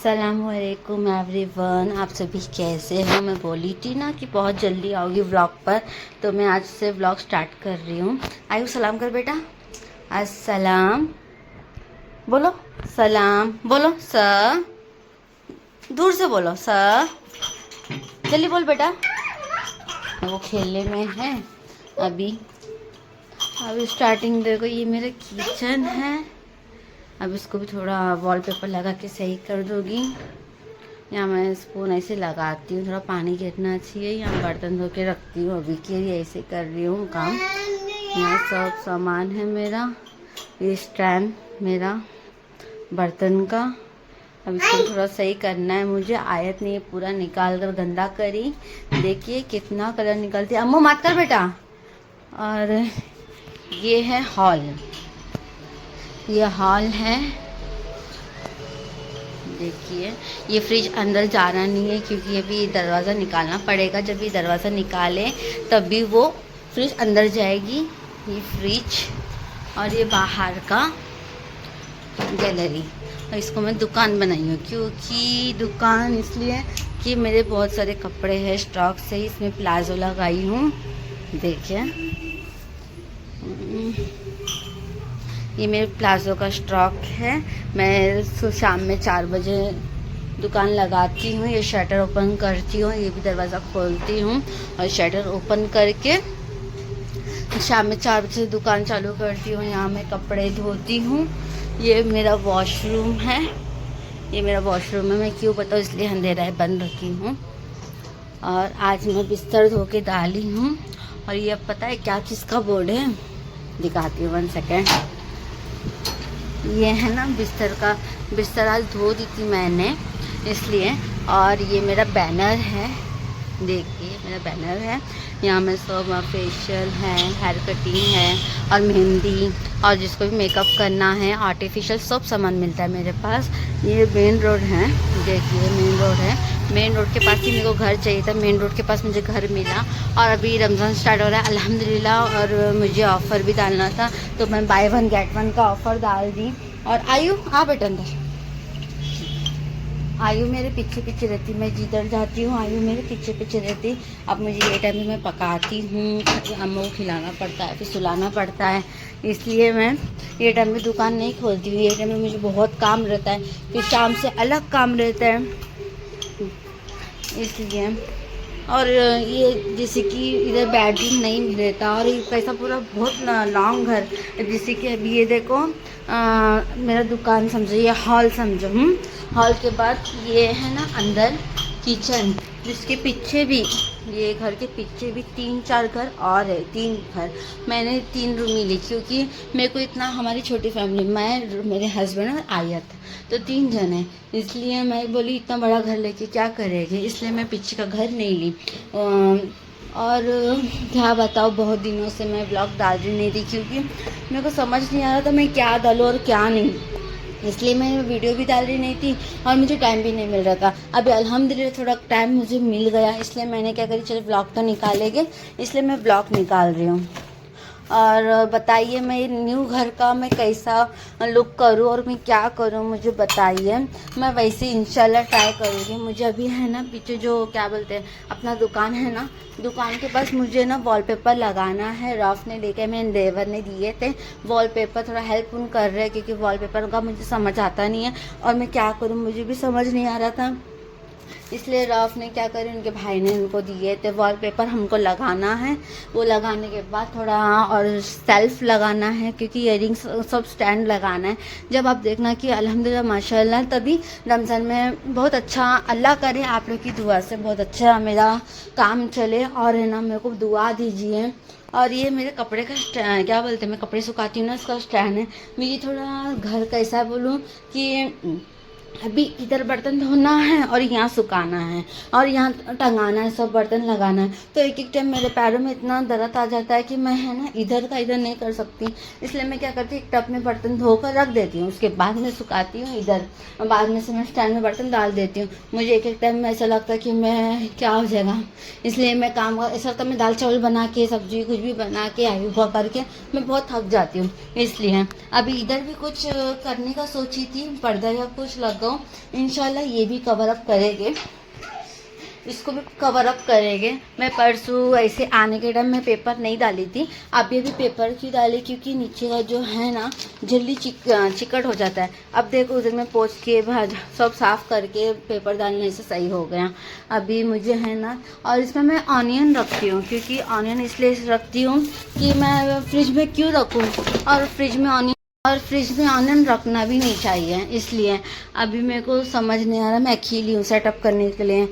अस्सलामुअलैकुम एवरीवन, आप सभी कैसे हो। मैं बोली थी ना कि बहुत जल्दी आओगी व्लॉग पर, तो मैं आज से व्लॉग स्टार्ट कर रही हूँ। आयु सलाम कर बेटा, अस्सलाम बोलो, सलाम बोलो, स दूर से बोलो, स जल्दी बोल बेटा। वो खेलने में है अभी स्टार्टिंग। देखो ये मेरा किचन है। अब इसको भी थोड़ा वॉलपेपर लगा के सही कर दूँगी। यहाँ मैं स्पून ऐसे लगाती हूँ, थोड़ा पानी गिरना चाहिए। यहाँ बर्तन धो के रखती हूँ, अभी के लिए ऐसे कर रही हूँ काम। यहाँ सब सामान है मेरा, ये स्टैंड मेरा बर्तन का। अब इसको थोड़ा सही करना है मुझे। आयत ने पूरा निकाल कर गंदा करी, देखिए कितना कलर निकलती है। अम्मू मत कर बेटा। और ये है हॉल, ये हॉल है। देखिए ये फ्रिज अंदर जाना नहीं है क्योंकि अभी दरवाज़ा निकालना पड़ेगा। जब ये दरवाज़ा निकाले तब भी वो फ्रिज अंदर जाएगी। ये फ्रिज और ये बाहर का गैलरी। और इसको मैं दुकान बनाई हूँ, क्योंकि दुकान इसलिए कि मेरे बहुत सारे कपड़े हैं स्टॉक से, इसमें प्लाजो लगाई हूँ। देखिए ये मेरे प्लाजो का स्टॉक है। मैं शाम में 4 बजे दुकान लगाती हूँ। ये शटर ओपन करती हूँ, ये भी दरवाज़ा खोलती हूँ और शटर ओपन करके शाम में 4 बजे दुकान चालू करती हूँ। यहाँ मैं कपड़े धोती हूँ। ये मेरा वॉशरूम है, ये मेरा वॉशरूम है। मैं क्यों बताऊँ, इसलिए अंधेरा है, बंद रखी हूँ। और आज मैं बिस्तर धो के डाली हूँ। और ये अब पता है क्या चीज़ का बोर्ड है, दिखाती हूँ 1 सेकेंड। ये है ना बिस्तर आज धो दी थी मैंने इसलिए। और ये मेरा बैनर है, देखिए मेरा बैनर है। यहाँ में सब फेशियल है, हेयर कटिंग है और मेहंदी और जिसको भी मेकअप करना है, आर्टिफिशियल सब सामान मिलता है मेरे पास। ये मेन रोड है, देखिए मेन रोड है। मेन रोड के पास ही मेरे को घर चाहिए था, मेन रोड के पास मुझे घर मिला। और अभी रमज़ान स्टार्ट हो रहा है अल्हम्दुलिल्लाह, और मुझे ऑफ़र भी डालना था तो मैं बाय 1 गेट 1 का ऑफ़र डाल दी। और आयु आ बेटा अंदर, आयु मेरे पीछे पीछे रहती, मैं जिधर जाती हूँ आयु मेरे पीछे पीछे रहती। अब मुझे ये टाइम में मैं पकाती हूँ, अम्मू को खिलाना पड़ता है, फिर सुलाना पड़ता है, इसलिए मैं ये टाइम में दुकान नहीं खोलती हूँ। ये टाइम में मुझे बहुत काम रहता है, फिर शाम से अलग काम रहता है इसलिए। और ये जैसे कि इधर बेडरूम नहीं रहता, और ये कैसा पूरा बहुत लॉन्ग घर, जैसे कि अभी ये देखो मेरा दुकान समझो, ये हॉल समझो। हॉल के बाद ये है ना अंदर किचन, जिसके पीछे भी, ये घर के पीछे भी 3-4 घर और है। 3 घर मैंने 3 रूम ही ली, क्योंकि मेरे को इतना, हमारी छोटी फैमिली, मैं मेरे हस्बैंड और आयत, तो 3 जन हैं, इसलिए मैं बोली इतना बड़ा घर लेके क्या करेंगे, इसलिए मैं पीछे का घर नहीं ली। और क्या बताओ, बहुत दिनों से मैं ब्लॉग डाल रही नहीं थी, क्योंकि मेरे को समझ नहीं आ रहा था मैं क्या डालूँ और क्या नहीं, इसलिए मैं वीडियो भी डाल रही नहीं थी और मुझे टाइम भी नहीं मिल रहा था। अभी अल्हम्दुलिल्लाह थोड़ा टाइम मुझे मिल गया, इसलिए मैंने क्या करी, चलो ब्लॉग तो निकालेंगे, इसलिए मैं ब्लॉग निकाल रही हूँ। और बताइए मैं न्यू घर का मैं कैसा लुक करूँ और मैं क्या करूँ, मुझे बताइए। मैं वैसे इंशाल्लाह ट्राई करूँगी। मुझे अभी है ना पीछे जो क्या बोलते हैं अपना दुकान है ना, दुकान के पास मुझे ना वॉलपेपर लगाना है। रफ ने लेके, मेरे देवर ने दिए थे वॉलपेपर, थोड़ा हेल्प उन कर रहे हैं, क्योंकि वॉलपेपर का मुझे समझ आता नहीं है और मैं क्या करूँ मुझे भी समझ नहीं आ रहा था, इसलिए राफ ने क्या करे, उनके भाई ने उनको दिए थे वॉलपेपर, हमको लगाना है। वो लगाने के बाद थोड़ा और सेल्फ लगाना है, क्योंकि इयरिंग्स सब स्टैंड लगाना है। जब आप देखना कि अल्हम्दुलिल्लाह माशाल्लाह, तभी रमज़ान में बहुत अच्छा, अल्लाह करे आप लोग की दुआ से बहुत अच्छा मेरा काम चले, और है ना मेरे को दुआ दीजिए। और ये मेरे कपड़े का क्या बोलते हैं, मैं कपड़े सुखाती हूँ ना, इसका स्टैंड है। मुझे थोड़ा घर कैसा बोलूँ कि अभी इधर बर्तन धोना है और यहाँ सुखाना है और यहाँ टंगाना है, सब बर्तन लगाना है, तो एक एक टाइम मेरे पैरों में इतना दर्द आ जाता है कि मैं है ना इधर का इधर नहीं कर सकती। इसलिए मैं क्या करती हूँ, एक टब में बर्तन धोकर रख देती हूँ, उसके बाद में सुखाती हूँ इधर, बाद में से मैं स्टैंड में बर्तन डाल देती हूँ। मुझे एक एक टाइम में ऐसा लगता है कि मैं क्या हो जाएगा, इसलिए मैं काम ऐसा लगता है मैं दाल चावल बना के, सब्जी कुछ भी बना के आई हुआ करके मैं बहुत थक जाती हूँ। इसलिए अभी इधर भी कुछ करने का सोची थी, पर्दा या कुछ लगा तो इंशाल्लाह ये भी कवर अप करेंगे, इसको भी कवर अप करेंगे। मैं परसों ऐसे आने के टाइम में पेपर नहीं डाली थी, अभी भी पेपर क्यों डाली, क्योंकि नीचे का जो है ना जल्दी चिकट हो जाता है। अब देखो उधर में पोंछ के सब साफ़ करके पेपर डालने से सही हो गया। अभी मुझे है ना, और इसमें मैं ऑनियन रखती हूँ, क्योंकि ऑनियन इसलिए रखती हूँ कि मैं फ्रिज में क्यों रखूँ, और फ्रिज में ऑनियन रखना भी नहीं चाहिए, इसलिए अभी मेरे को समझ नहीं आ रहा। मैं अकेली हूँ सेटअप करने के लिए,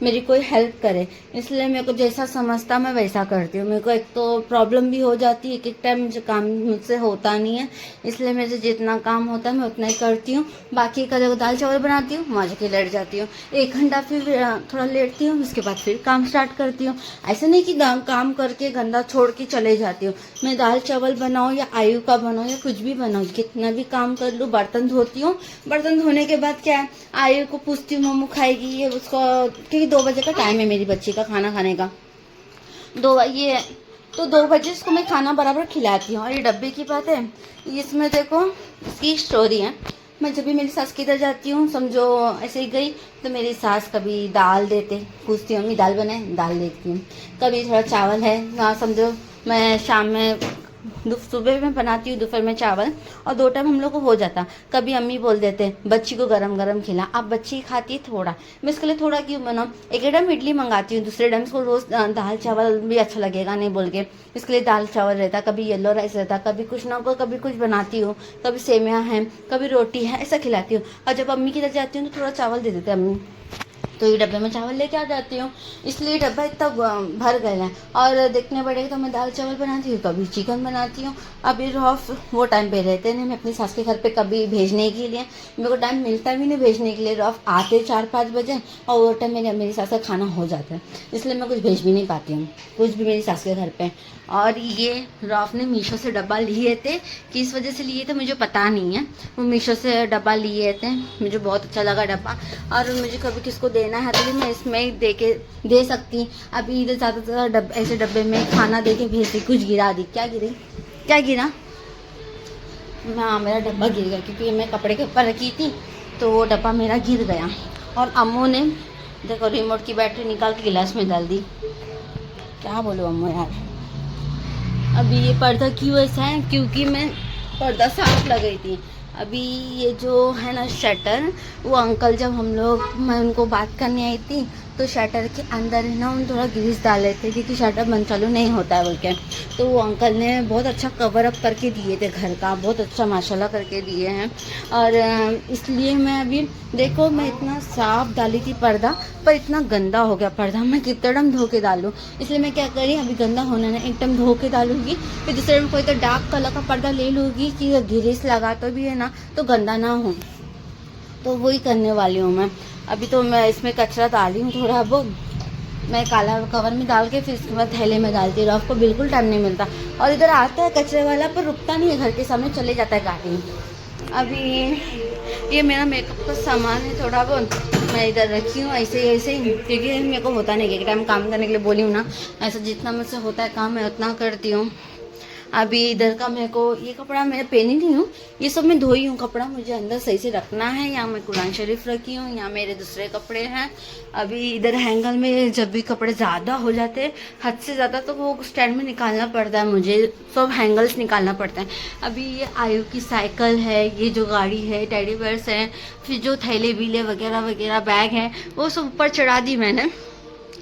मेरी कोई हेल्प करे, इसलिए मेरे को जैसा समझता मैं वैसा करती हूँ। मेरे को एक तो प्रॉब्लम भी हो जाती है, एक टाइम मुझे काम मुझसे होता नहीं है, इसलिए मेरे से जितना काम होता है मैं उतना ही करती हूँ। बाकी का जब दाल चावल बनाती हूँ वहाँ जाके लेट जाती हूँ, 1 घंटा फिर थोड़ा लेटती हूँ, उसके बाद फिर काम स्टार्ट करती हूँ। ऐसा नहीं कि काम करके गंदा छोड़ के चले जाती हूँ। मैं दाल चावल बनाऊँ या आयु का बनाऊँ या कुछ भी बनाऊँ, कितना भी काम कर लूँ, बर्तन धोती हूँ। बर्तन धोने के बाद क्या है, आयु को पूछती हूँ मम्मू खाएगी ये उसको, क्योंकि 2 बजे का टाइम है मेरी बच्ची का खाना खाने का, 2 बजे इसको मैं खाना बराबर खिलाती हूँ। और ये डब्बे की बात है, इसमें देखो इसकी स्टोरी है। मैं जब भी मेरी सास की इधर जाती हूँ, समझो ऐसे ही गई, तो मेरी सास कभी दाल देते, पूछती हूँ मम्मी दाल बनाए, दाल देती हूँ। कभी थोड़ा चावल है ना, समझो मैं शाम में सुबह में बनाती हूँ, दोपहर में चावल, और 2 टाइम हम लोग को हो जाता। कभी अम्मी बोल देते बच्ची को गरम गरम खिला, अब बच्ची खाती है थोड़ा, मैं इसके लिए थोड़ा क्यों बनाऊँ। एक टाइम इडली मंगाती हूँ, दूसरे टाइम इसको रोज़ दाल चावल भी अच्छा लगेगा नहीं बोल के इसके लिए दाल चावल रहता, कभी येलो राइस रहता, कभी कुछ ना कभी कुछ बनाती हूँ, कभी सेमियाँ हैं, कभी रोटी है, ऐसा खिलाती हूँ। और जब अम्मी की तरफ जाती हूँ तो थोड़ा चावल दे देते अम्मी, तो ये डब्बे में चावल लेके आ जाती हूँ, इसलिए डब्बा इतना भर गया है। और देखने पड़ेगा तो मैं दाल चावल बनाती हूँ, कभी चिकन बनाती हूँ। अभी रॉफ वो टाइम पे रहते नहीं, मैं अपनी सास के घर पे कभी भेजने के लिए मेरे को टाइम मिलता भी नहीं भेजने के लिए। रॉफ आते 4-5 बजे, और वो टाइम मेरी सास का खाना हो जाता है, इसलिए मैं कुछ भेज भी नहीं पाती हूँ कुछ भी मेरी सास के घर पे। और ये रॉफ ने मीशो से डब्बा लिए थे, किस वजह से लिए थे मुझे पता नहीं है, वो मीशो से डब्बा लिए थे, मुझे बहुत अच्छा लगा डब्बा। और मुझे कभी किसको देना है तो भी मैं इसमें ही दे सकती। अभी इधर ज़्यादातर ऐसे डब्बे में खाना दे के भेजती। कुछ गिरा दी, क्या गिरा? हाँ मेरा डब्बा गिर गया, क्योंकि मैं कपड़े के ऊपर रखी थी तो वो डब्बा मेरा गिर गया। और अम्मू ने देखो रिमोट की बैटरी निकाल के गिलास में डाल दी, क्या बोलूँ अम्मू यार। अभी ये पर्दा क्यों ऐसा है, क्योंकि मैं पर्दा साफ लगाई थी। अभी ये जो है ना शटर, वो अंकल जब मैं उनको बात करने आई थी तो शटर के अंदर है ना उन थोड़ा ग्रीस डाले थे, क्योंकि शटर बंद चालू नहीं होता है बोल के। तो वो अंकल ने बहुत अच्छा कवर अप करके दिए थे घर का, बहुत अच्छा माशाल्लाह करके दिए हैं। और इसलिए मैं अभी देखो मैं इतना साफ डाली थी पर्दा, पर इतना गंदा हो गया पर्दा, मैं कितना टाइम धो के डालूँ। इसलिए मैं क्या करी, अभी गंदा होना ना, एक टाइम धो के डालूंगी, फिर दूसरे टाइम कोई तो डार्क कलर का पर्दा ले लूँगी कि ग्रीस लगा तो भी है ना तो गंदा ना हो, तो वही करने वाली हूँ मैं। अभी तो मैं इसमें कचरा डाली हूँ थोड़ा, वो मैं काला कवर में डाल के फिर इसके बाद थैले में डालती हूँ। रॉफ को बिल्कुल टाइम नहीं मिलता, और इधर आता है कचरे वाला पर रुकता नहीं है, घर के सामने चले जाता है गाड़ी। अभी ये मेरा मेकअप का सामान है थोड़ा बहुत, मैं इधर रखी हूँ ऐसे ही, क्योंकि मेरे को होता नहीं कि टाइम काम करने के लिए बोली हूँ ना, ऐसा जितना मुझसे होता है काम मैं उतना करती हूँ। अभी इधर का मेरे को ये कपड़ा मैं पहनी नहीं हूँ, ये सब मैं धोई हूँ कपड़ा, मुझे अंदर सही से रखना है। यहाँ मैं कुरान शरीफ रखी हूँ, यहाँ मेरे दूसरे कपड़े हैं। अभी इधर हैंगर में जब भी कपड़े ज़्यादा हो जाते हैं हद से ज़्यादा, तो वो स्टैंड में निकालना पड़ता है, मुझे सब हैंगल्स निकालना पड़ता है। अभी ये आयु की साइकिल है, ये जो गाड़ी है, टेडी बेयर्स हैं, फिर जो थैले बीले वगैरह वगैरह बैग हैं वो सब ऊपर चढ़ा दी मैंने।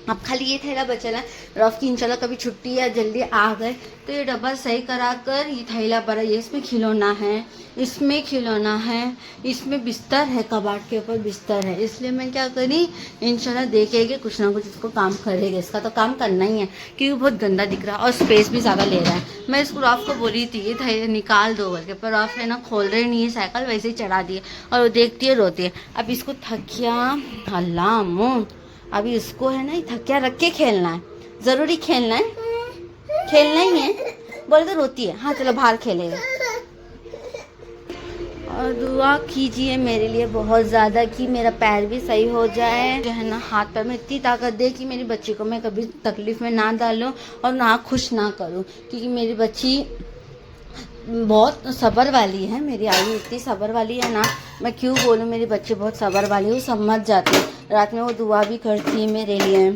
अब खाली ये थैला बचल है, रॉफ की इंशाल्लाह कभी छुट्टी या जल्दी आ गए तो ये डब्बा सही करा कर ये थैला भरा, ये इसमें खिलौना है, इसमें खिलौना है, इसमें बिस्तर है, कबाड़ के ऊपर बिस्तर है। इसलिए मैं क्या करी, इंशाल्लाह देखेंगे कुछ ना कुछ इसको काम करेगा, इसका तो काम करना ही है क्योंकि बहुत गंदा दिख रहा है और स्पेस भी ज़्यादा ले रहा है। मैं इसको रॉफ को बोली थी ये थैला निकाल दो करके, पर रॉफ है ना खोल रहे नहीं है साइकिल, वैसे ही चढ़ा दिए और वो देखती है रोती है। अब इसको थकिया अल्लाह मुँह, अभी उसको है ना थकिया रख के खेलना है, ज़रूरी खेलना है, खेलना ही है, बोले तो रोती है। हाँ चलो बाहर खेलेगा। और दुआ कीजिए मेरे लिए बहुत ज़्यादा कि मेरा पैर भी सही हो जाए, जो है ना हाथ पैर में इतनी ताकत दे कि मेरी बच्ची को मैं कभी तकलीफ़ में ना डालूँ और ना खुश ना करूँ, क्योंकि मेरी बच्ची बहुत सब्र वाली है मेरी आयु, इतनी सब्र वाली है ना, मैं क्यों बोलूँ, मेरी बच्ची बहुत सब्र वाली है, वो समझ जाती है। रात में वो दुआ भी करती है मेरे लिए।